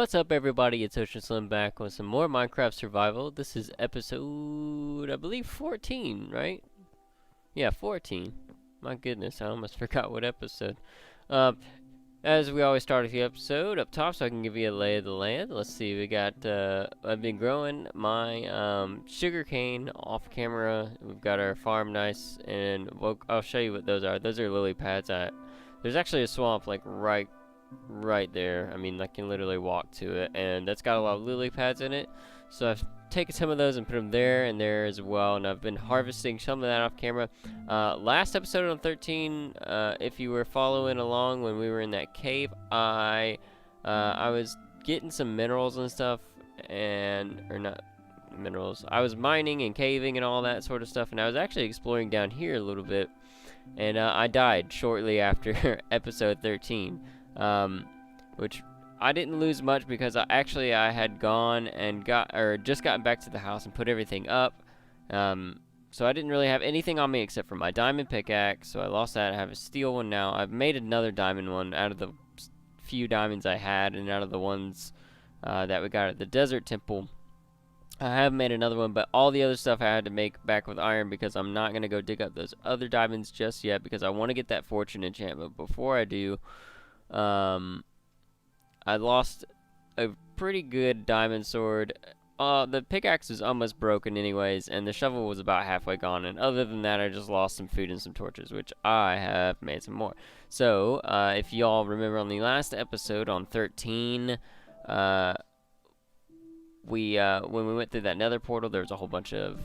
What's up, everybody? It's Ocean Slim back with some more Minecraft Survival. This is episode, I believe, 14, right? Yeah, 14. My goodness, I almost forgot what episode. As we always start with the episode up top, so I can give you a lay of the land. Let's see, we got, I've been growing my sugar cane off camera. We've got our farm nice, and I'll show you what those are. Those are lily pads. There's actually a swamp, like, right there. I mean, I can literally walk to it, and that's got a lot of lily pads in it. So I've taken some of those and put them there and there as well, and I've been harvesting some of that off camera. Last episode on 13, if you were following along when we were in that cave, I was getting some minerals and stuff, or not minerals. I was mining and caving and all that sort of stuff, and I was actually exploring down here a little bit, and I died shortly after episode 13. Which I didn't lose much because I had gone and just gotten back to the house and put everything up. So I didn't really have anything on me except for my diamond pickaxe, so I lost that. I have a steel one now. I've made another diamond one out of the few diamonds I had and out of the ones that we got at the desert temple. I have made another one, but all the other stuff I had to make back with iron because I'm not going to go dig up those other diamonds just yet because I want to get that fortune enchantment before I do. I lost a pretty good diamond sword. The pickaxe is almost broken anyways, and the shovel was about halfway gone, and other than that, I just lost some food and some torches, which I have made some more. So, if y'all remember on the last episode on 13, when we went through that nether portal, there was a whole bunch of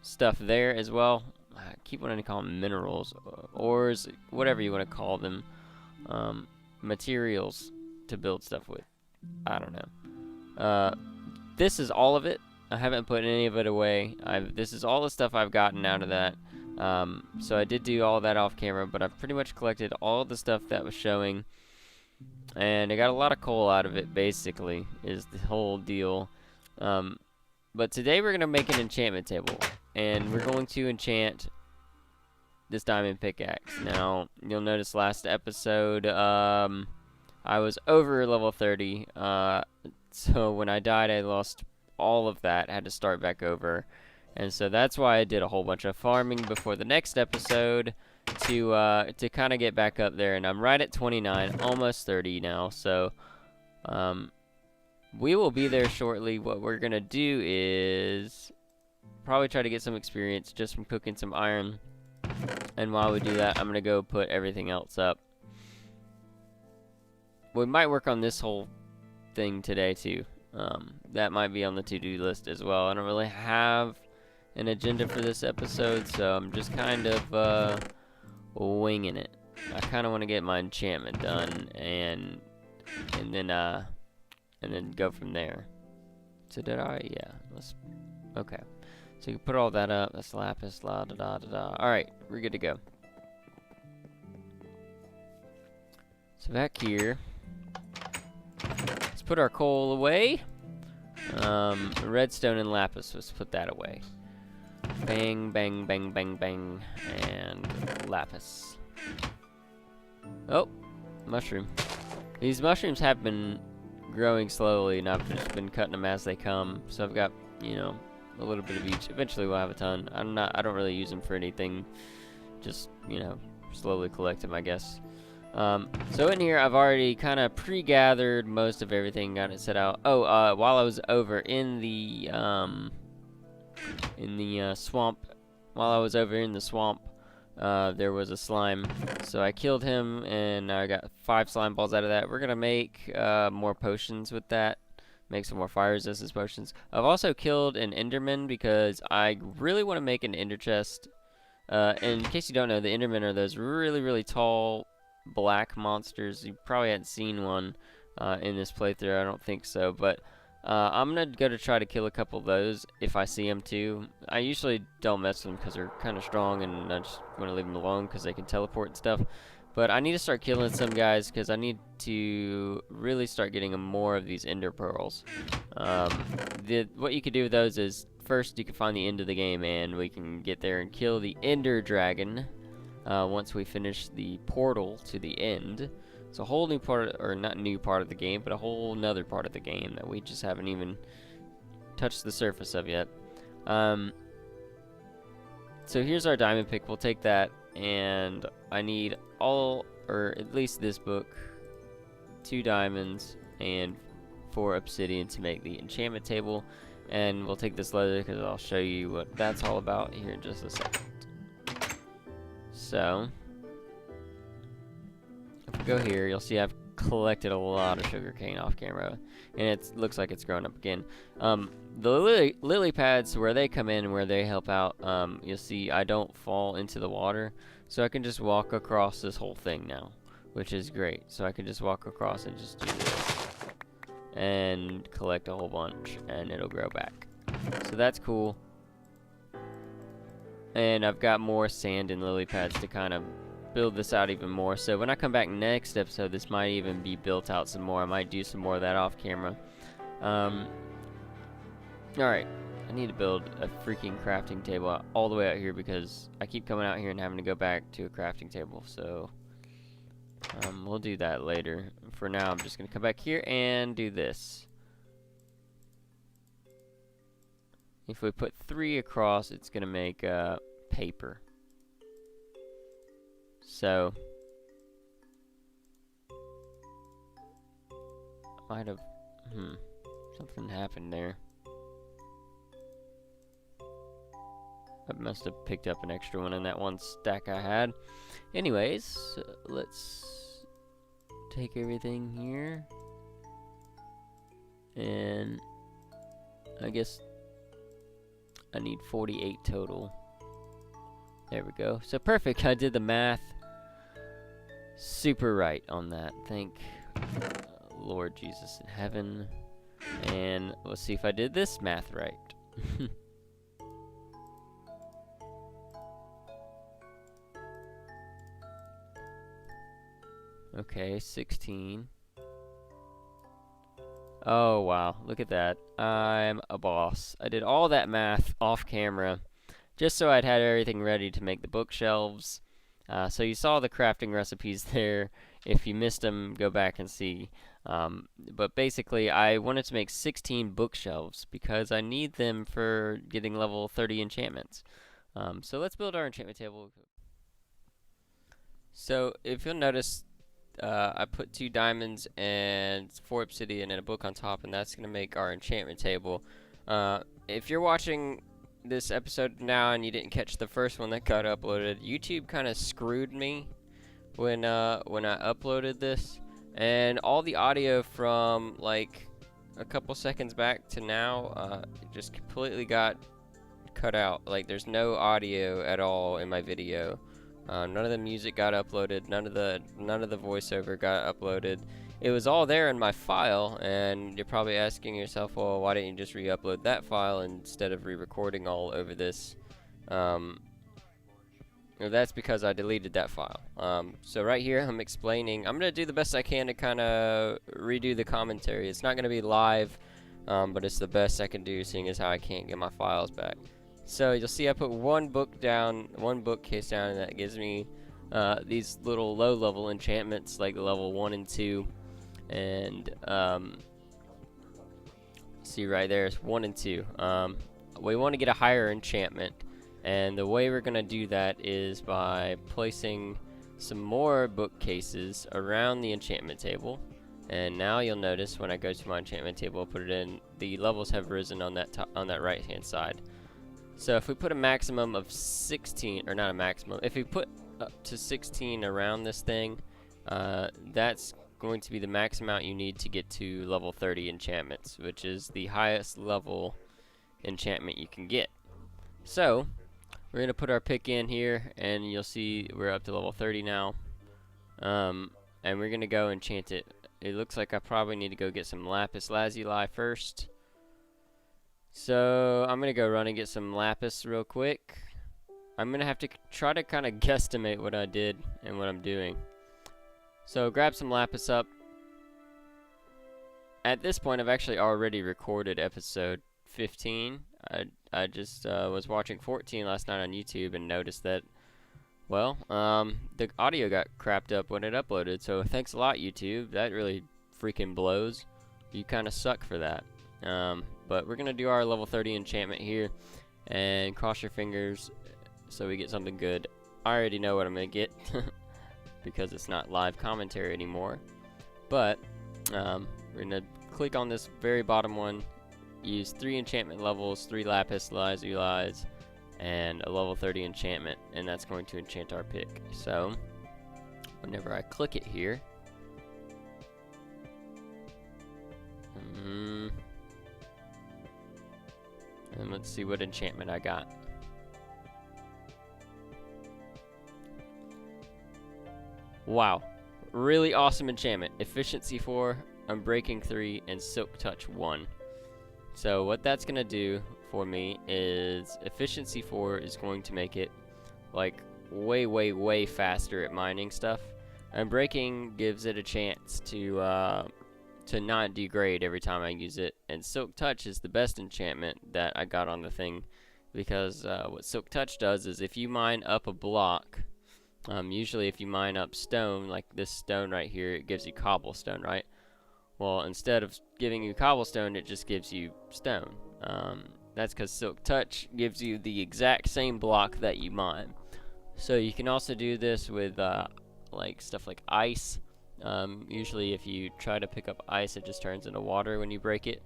stuff there as well. I keep wanting to call them minerals, ores, whatever you want to call them. Materials to build stuff with. I don't know. This is all of it. I haven't put any of it away. This is all the stuff I've gotten out of that. So I did do all that off camera, but I've pretty much collected all the stuff that was showing. And I got a lot of coal out of it, basically, is the whole deal. But today we're going to make an enchantment table. And we're going to enchant this diamond pickaxe. Now, you'll notice last episode, I was over level 30, so when I died, I lost all of that, had to start back over, and so that's why I did a whole bunch of farming before the next episode to kind of get back up there, and I'm right at 29, almost 30 now, so, we will be there shortly. What we're gonna do is probably try to get some experience just from cooking some iron. And while we do that, I'm going to go put everything else up. We might work on this whole thing today, too. That might be on the to-do list as well. I don't really have an agenda for this episode, so I'm just kind of winging it. I kind of want to get my enchantment done and then go from there. So did I? Yeah. Okay. So you can put all that up. That's lapis, la da da da da. Alright, we're good to go. So back here, let's put our coal away. Redstone and lapis, let's put that away. Bang, bang, bang, bang, bang. And lapis. Oh, mushroom. These mushrooms have been growing slowly, and I've just been cutting them as they come. So I've got, a little bit of each. Eventually we'll have a ton. I don't really use them for anything. Just, slowly collect them, I guess. So in here, I've already kind of pre-gathered most of everything, got it set out. Oh, while I was over in the swamp, there was a slime. So I killed him, and I got 5 slime balls out of that. We're gonna make more potions with that. Make some more fire resistance potions. I've also killed an enderman because I really want to make an ender chest. And in case you don't know, the endermen are those really, really tall black monsters. You probably hadn't seen one in this playthrough. I don't think so. But I'm going to go to try to kill a couple of those if I see them too. I usually don't mess with them because they're kind of strong, and I just want to leave them alone because they can teleport and stuff. But I need to start killing some guys because I need to really start getting more of these ender pearls. What you could do with those is, first you can find the end of the game and we can get there and kill the ender dragon once we finish the portal to the end. It's a whole new part, or not new part of the game, but a whole nother part of the game that we just haven't even touched the surface of yet. So here's our diamond pick. We'll take that, and I need all, or at least this book, 2 diamonds and 4 obsidian to make the enchantment table. And we'll take this leather because I'll show you what that's all about here in just a second. So if we go here, you'll see I've collected a lot of sugarcane off camera, and it looks like it's grown up again. The lily pads, where they come in and where they help out, you'll see I don't fall into the water, so I can just walk across this whole thing now, which is great. So I can just walk across and just do this and collect a whole bunch, and it'll grow back. So that's cool. And I've got more sand and lily pads to kind of build this out even more. So when I come back next episode, this might even be built out some more. I might do some more of that off camera. Alright, I need to build a freaking crafting table all the way out here because I keep coming out here and having to go back to a crafting table. So we'll do that later. For now, I'm just going to come back here and do this. If we put 3 across, it's going to make paper. So might have something happened there. I must have picked up an extra one in that one stack I had. Anyways, let's take everything here, and I guess I need 48 total. There we go. So perfect. I did the math super right on that. Thank Lord Jesus in heaven. And let's see if I did this math right. Okay, 16. Oh, wow. Look at that. I'm a boss. I did all that math off camera just so I'd had everything ready to make the bookshelves. So you saw the crafting recipes there. If you missed them, go back and see. But basically, I wanted to make 16 bookshelves because I need them for getting level 30 enchantments. So let's build our enchantment table. So if you'll notice, I put 2 diamonds and 4 obsidian and a book on top, and that's going to make our enchantment table. If you're watching this episode now and you didn't catch the first one that got uploaded, YouTube kind of screwed me when I uploaded this, and all the audio from like a couple seconds back to now just completely got cut out. Like there's no audio at all in my video. None of the music got uploaded. None of the voiceover got uploaded. It was all there in my file, and you're probably asking yourself, well, why didn't you just re-upload that file instead of re-recording all over this? That's because I deleted that file. So right here, I'm explaining. I'm going to do the best I can to kind of redo the commentary. It's not going to be live, but it's the best I can do, seeing as how I can't get my files back. So you'll see I put one bookcase down, and that gives me these little low-level enchantments, like level 1 and 2. And see right there, it's 1 and 2. We want to get a higher enchantment, and the way we're going to do that is by placing some more bookcases around the enchantment table. And now you'll notice when I go to my enchantment table, I'll put it in, the levels have risen on that right hand side. So if we put a maximum of 16, or not a maximum, if we put up to 16 around this thing, that's going to be the max amount you need to get to level 30 enchantments, which is the highest level enchantment you can get. So we're going to put our pick in here, and you'll see we're up to level 30 now. And we're going to go enchant it. It looks like I probably need to go get some lapis lazuli first. So I'm going to go run and get some lapis real quick. I'm going to have to try to kind of guesstimate what I did and what I'm doing. So grab some lapis up. At this point, I've actually already recorded episode 15. I just was watching 14 last night on YouTube and noticed that Well, the audio got crapped up when it uploaded, so thanks a lot, YouTube. That really freaking blows. You kind of suck for that. But we're gonna do our level 30 enchantment here, and cross your fingers so we get something good. I already know what I'm gonna get because it's not live commentary anymore. But we're gonna click on this very bottom one, use 3 enchantment levels, 3 lapis lazuli, and a level 30 enchantment, and that's going to enchant our pick. So whenever I click it here, and let's see what enchantment I got. Wow, really awesome enchantment. Efficiency 4, Unbreaking 3, and Silk Touch 1. So what that's gonna do for me is efficiency 4 is going to make it like way faster at mining stuff. Unbreaking gives it a chance to not degrade every time I use it, and Silk Touch is the best enchantment that I got on the thing, because what Silk Touch does is if you mine up a block, usually if you mine up stone, like this stone right here, it gives you cobblestone, right? Well, instead of giving you cobblestone, it just gives you stone. That's because Silk Touch gives you the exact same block that you mine. So you can also do this with like stuff like ice. Usually if you try to pick up ice, it just turns into water when you break it.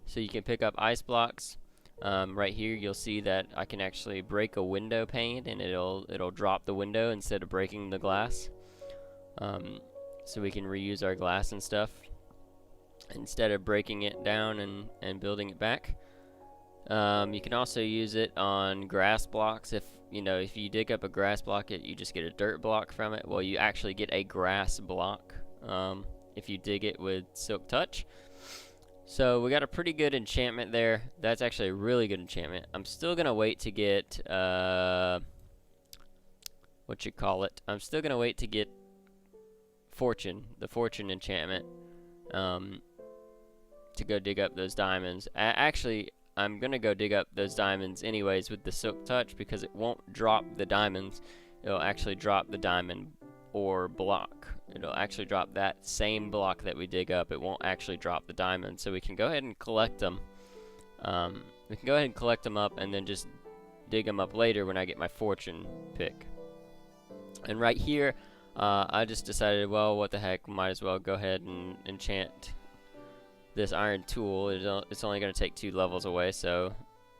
So you can pick up ice blocks. Right here you'll see that I can actually break a window pane, and it'll drop the window instead of breaking the glass. So we can reuse our glass and stuff instead of breaking it down and building it back. You can also use it on grass blocks. If you dig up a grass block, you just get a dirt block from it. Well, you actually get a grass block if you dig it with Silk Touch. So we got a pretty good enchantment there. That's actually a really good enchantment. I'm still gonna wait to get I'm still gonna wait to get the fortune enchantment, to go dig up those diamonds. Actually, I'm gonna go dig up those diamonds anyways with the Silk Touch, because it won't drop the diamonds. It'll actually drop the diamond ore block. It'll actually drop that same block that we dig up. It won't actually drop the diamond. So we can go ahead and collect them. We can go ahead and collect them up and then just dig them up later when I get my fortune pick. And right here, I just decided, well, what the heck, might as well go ahead and enchant this iron tool. It's only going to take 2 levels away, so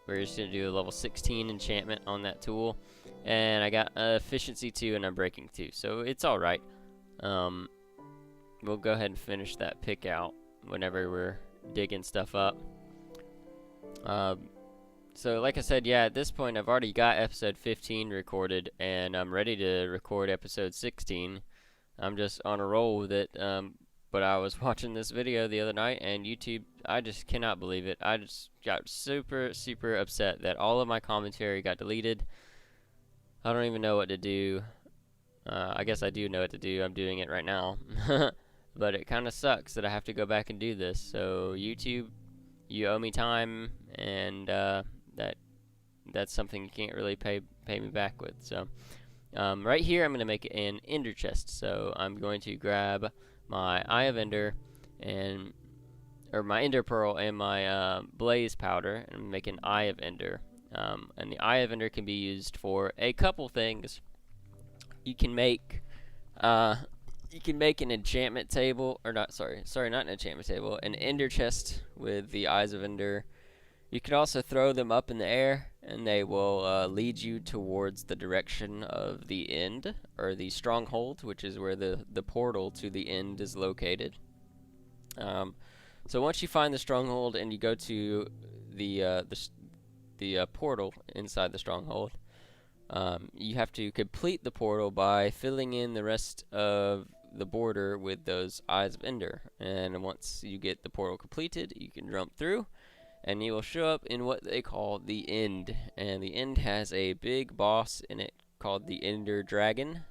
we're just going to do a level 16 enchantment on that tool. And I got efficiency 2 and Unbreaking 2, so it's alright. We'll go ahead and finish that pick out whenever we're digging stuff up. So like I said, yeah, at this point I've already got episode 15 recorded, and I'm ready to record episode 16. I'm just on a roll with it. But I was watching this video the other night, and YouTube, I just cannot believe it. I just got super upset that all of my commentary got deleted. I don't even know what to do. I guess I do know what to do. I'm doing it right now. But it kind of sucks that I have to go back and do this. So YouTube, you owe me time, and that's something you can't really pay me back with. So right here I'm going to make an ender chest. So I'm going to grab my Eye of Ender or my Ender Pearl and my Blaze Powder, and make an Eye of Ender. And the Eye of Ender can be used for a couple things. You can make an enchantment table, or not an enchantment table, an Ender chest with the Eyes of Ender. You can also throw them up in the air, and they will lead you towards the direction of the end, or the stronghold, which is where the portal to the end is located. So once you find the stronghold and you go to the portal inside the stronghold, you have to complete the portal by filling in the rest of the border with those Eyes of Ender. And once you get the portal completed, you can jump through, and you will show up in what they call the End. And the End has a big boss in it called the Ender Dragon.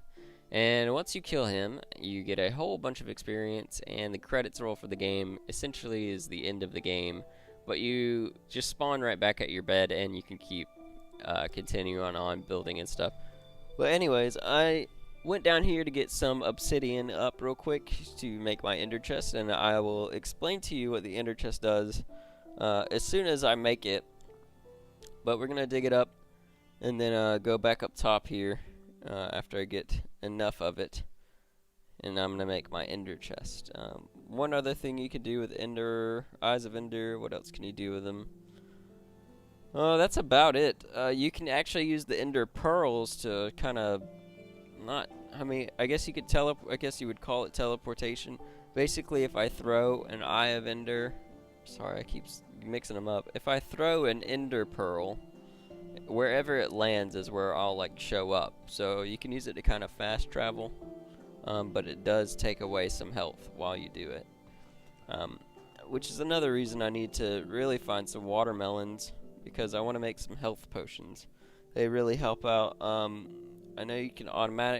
And once you kill him, you get a whole bunch of experience, and the credits roll for the game essentially is the end of the game. But you just spawn right back at your bed, and you can keep continuing on building and stuff. But anyways, I went down here to get some obsidian up real quick to make my ender chest, and I will explain to you what the ender chest does as soon as I make it. But we're gonna dig it up and then go back up top here after I get enough of it, and I'm gonna make my ender chest. One other thing you can do with ender eyes of ender. What else can you do with them? That's about it. You can actually use the ender pearls to kind of I guess you could I guess you would call it teleportation. Basically, if I throw an eye of ender, sorry, I keep mixing them up. If I throw an ender pearl, wherever it lands is where I'll like show up. So you can use it to kind of fast travel, but it does take away some health while you do it. Which is another reason I need to really find some watermelons, because I want to make some health potions. They really help out. I know you can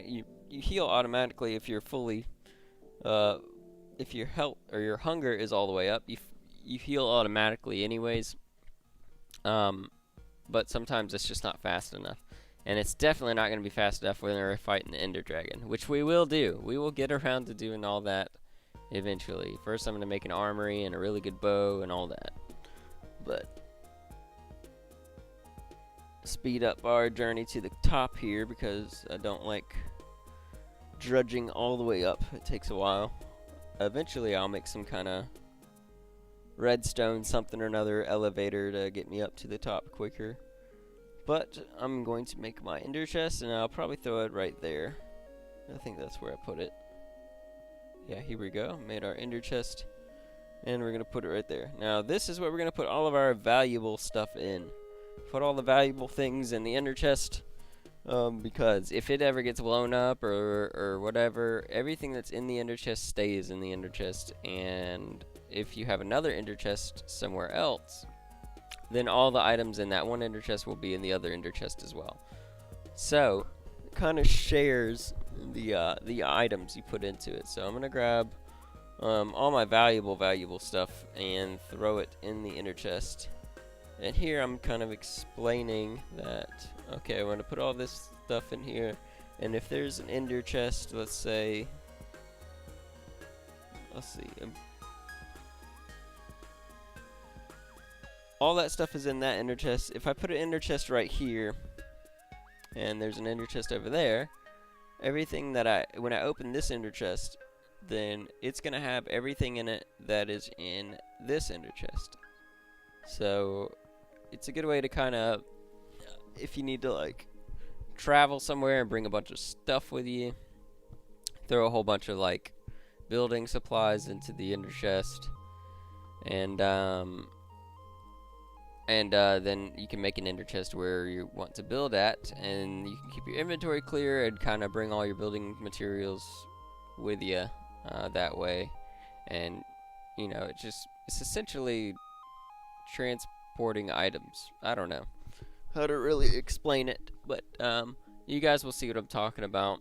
you heal automatically if you're fully if your health or your hunger is all the way up. You heal automatically anyways. But sometimes it's just not fast enough. And it's definitely not going to be fast enough when we're fighting the Ender Dragon, which we will do. We will get around to doing all that eventually. First, I'm going to make an armory and a really good bow and all that. But speed up our journey to the top here, because I don't like drudging all the way up. It takes a while. Eventually, I'll make some kind of redstone something or another elevator to get me up to the top quicker. But I'm going to make my ender chest, and I'll probably throw it right there. I think that's where I put it. Yeah, here we go. Made our ender chest, and we're going to put it right there. Now, this is where we're going to put all of our valuable stuff in. Put all the valuable things in the ender chest, because if it ever gets blown up or whatever, everything that's in the ender chest stays in the ender chest. And if you have another ender chest somewhere else, then all the items in that one ender chest will be in the other ender chest as well. So it kind of shares the items you put into it. So I'm gonna grab all my valuable stuff and throw it in the ender chest. And here I'm kind of explaining that, okay, I want to put all this stuff in here, and if there's an ender chest, let's see, all that stuff is in that ender chest. If I put an ender chest right here, and there's an ender chest over there, everything that when I open this ender chest, then it's gonna have everything in it that is in this ender chest. So it's a good way to kind of, if you need to like travel somewhere and bring a bunch of stuff with you, throw a whole bunch of like building supplies into the ender chest, and then you can make an ender chest where you want to build at, and you can keep your inventory clear and kind of bring all your building materials with you that way. And you know, it's essentially transporting items. I don't know how to really explain it, but you guys will see what I'm talking about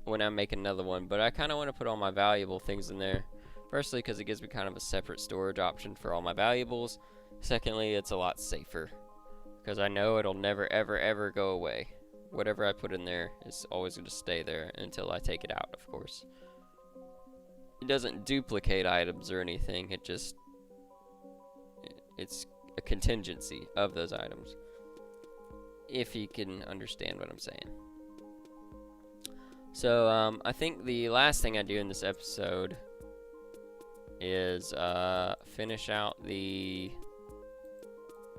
when I make another one. But I kind of want to put all my valuable things in there. Firstly, because it gives me kind of a separate storage option for all my valuables. Secondly, it's a lot safer, because I know it'll never ever go away. Whatever I put in there is always going to stay there until I take it out, of course. It doesn't duplicate items or anything. It's a contingency of those items, if you can understand what I'm saying. So I think the last thing I do in this episode is finish out the,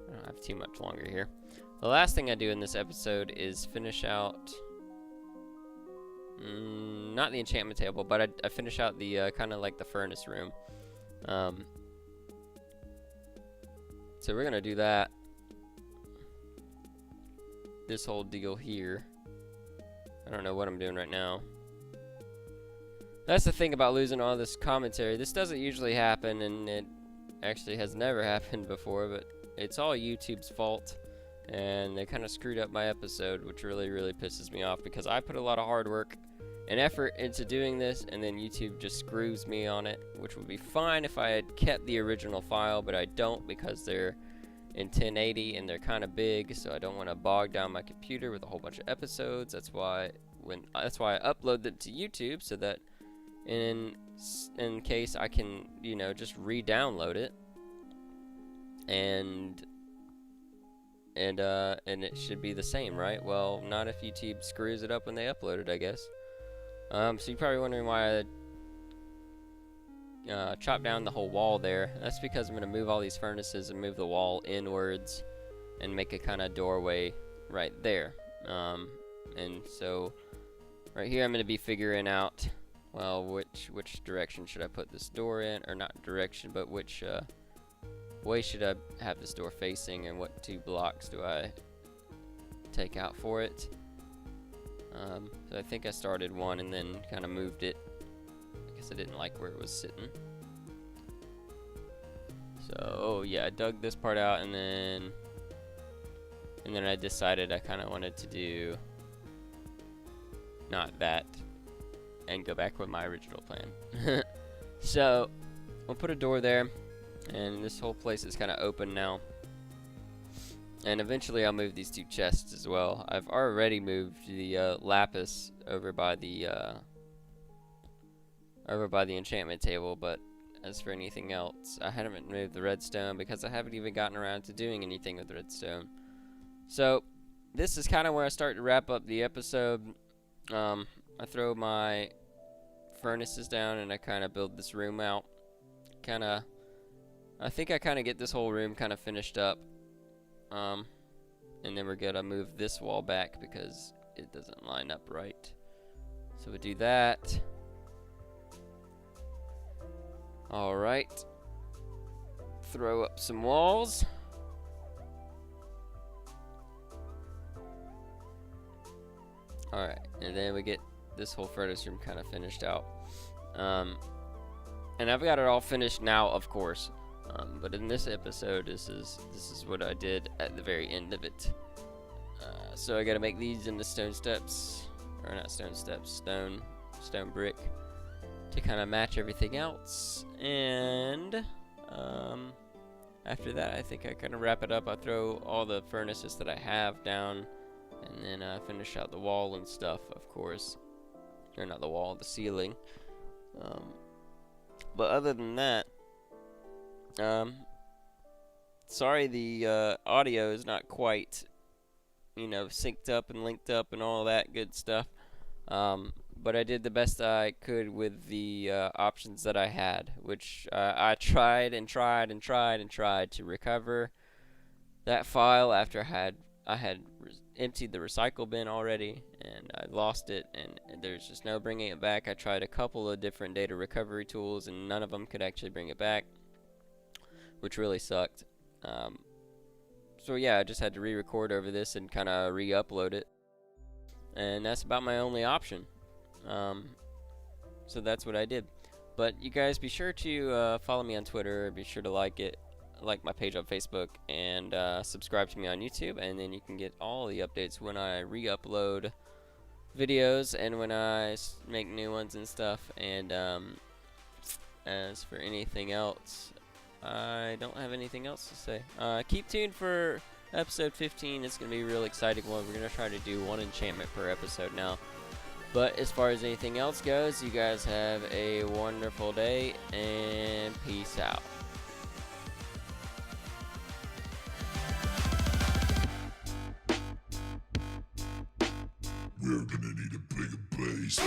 I don't have too much longer here. The last thing I do in this episode is finish out not the enchantment table, but I finish out the kind of like the furnace room. So we're gonna do that, this whole deal here. I don't know what I'm doing right now. That's the thing about losing all this commentary. This doesn't usually happen, and it actually has never happened before, but it's all YouTube's fault, and they kind of screwed up my episode, which really pisses me off, because I put a lot of hard work and effort into doing this, and then YouTube just screws me on it, which would be fine if I had kept the original file, but I don't, because they're in 1080 and they're kind of big, so I don't want to bog down my computer with a whole bunch of episodes. That's why I upload them to YouTube, so that in case I can, you know, just re-download it and it should be the same, right? Well, not if YouTube screws it up when they upload it, I guess. So you're probably wondering why I chopped down the whole wall there. That's because I'm going to move all these furnaces and move the wall inwards and make a kind of doorway right there. And so right here I'm going to be figuring out, well, which direction should I put this door in, or not direction, but which way should I have this door facing, and what 2 blocks do I take out for it. So I think I started one and then kind of moved it because I didn't like where it was sitting. So yeah, I dug this part out, and then I decided I kind of wanted to do not that and go back with my original plan. So I'll put a door there, and this whole place is kind of open now. And eventually I'll move these 2 chests as well. I've already moved the lapis over by the enchantment table, but as for anything else, I haven't moved the redstone because I haven't even gotten around to doing anything with redstone. So this is kind of where I start to wrap up the episode. I throw my furnaces down and I kind of build this room out. I think I kind of get this whole room kind of finished up. And then we're gonna move this wall back because it doesn't line up right. So we do that. Alright. Throw up some walls. Alright, and then we get this whole furnace room kind of finished out. And I've got it all finished now, of course. But in this episode, this is what I did at the very end of it. So I gotta make these into stone steps, or not stone steps, stone brick, to kind of match everything else. And after that, I think I kind of wrap it up. I throw all the furnaces that I have down, and then finish out the wall and stuff, of course, or not the wall, the ceiling. But other than that, sorry the audio is not quite, you know, synced up and linked up and all that good stuff. But I did the best I could with the options that I had, which I tried to recover that file after I had emptied the recycle bin already, and I lost it, and there's just no bringing it back. I tried a couple of different data recovery tools, and none of them could actually bring it back, which really sucked. So yeah, I just had to re-record over this and kind of re-upload it, and that's about my only option. So that's what I did. But you guys be sure to follow me on Twitter, be sure to like my page on Facebook, and subscribe to me on YouTube, and then you can get all the updates when I re-upload videos and when I make new ones and stuff. And as for anything else, I don't have anything else to say. Keep tuned for episode 15. It's going to be a real exciting one. We're going to try to do 1 enchantment per episode now. But as far as anything else goes, you guys have a wonderful day, and peace out. We're gonna need a bigger base.